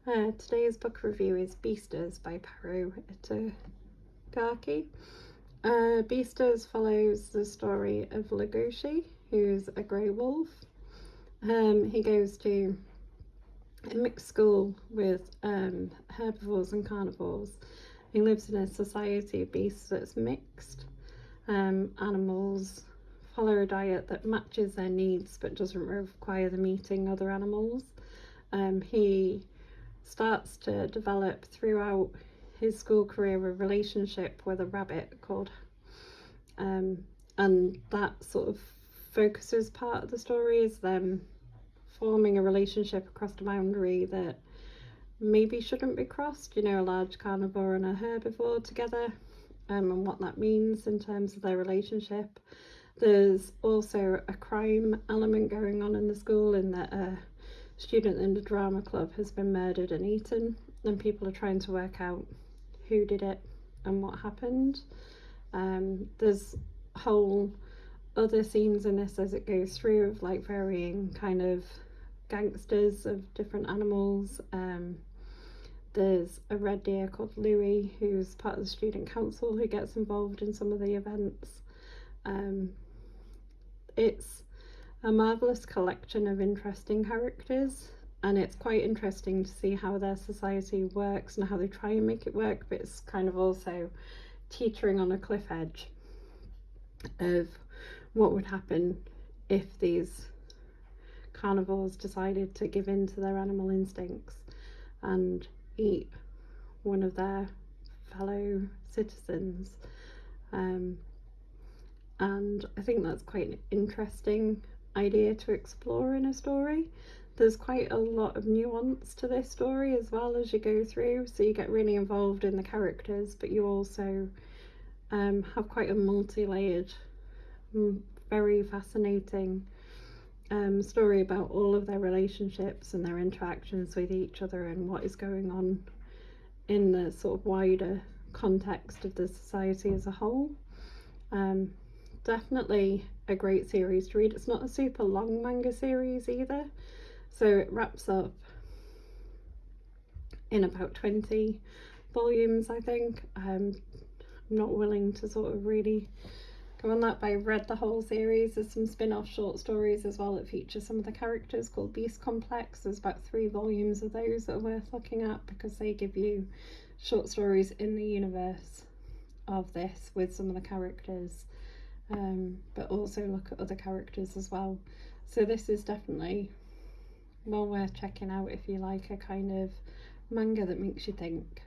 Today's book review is Beastars by Paru Itagaki. Beastars follows the story of Legoshi, who's a grey wolf. He goes to a mixed school with herbivores and carnivores. He lives in a society of beasts that's mixed. Animals follow a diet that matches their needs but doesn't require them eating other animals. He starts to develop throughout his school career a relationship with a rabbit called and that sort of focuses part of the story is them forming a relationship across the boundary that maybe shouldn't be crossed, you know, a large carnivore and a herbivore together, and what that means in terms of their relationship. There's also a crime element going on in the school in that a student in the drama club has been murdered and eaten, and people are trying to work out who did it and what happened. There's whole other scenes in this as it goes through of like varying kind of gangsters of different animals. There's a red deer called Louis who's part of the student council who gets involved in some of the events. It's a marvellous collection of interesting characters, and it's quite interesting to see how their society works and how they try and make it work, but it's kind of also teetering on a cliff edge of what would happen if these carnivores decided to give in to their animal instincts and eat one of their fellow citizens. And I think that's quite an interesting idea to explore in a story. There's quite a lot of nuance to this story as well as you go through, so you get really involved in the characters, but you also have quite a multi-layered, very fascinating story about all of their relationships and their interactions with each other and what is going on in the sort of wider context of the society as a whole. Definitely a great series to read. It's not a super long manga series either, so it wraps up in about 20 volumes, I think. I'm not willing to sort of really go on that, but I've read the whole series. There's some spin-off short stories as well that feature some of the characters called Beast Complex. There's about 3 volumes of those that are worth looking at because they give you short stories in the universe of this with some of the characters, but also look at other characters as well. So this is definitely well worth checking out if you like a kind of manga that makes you think.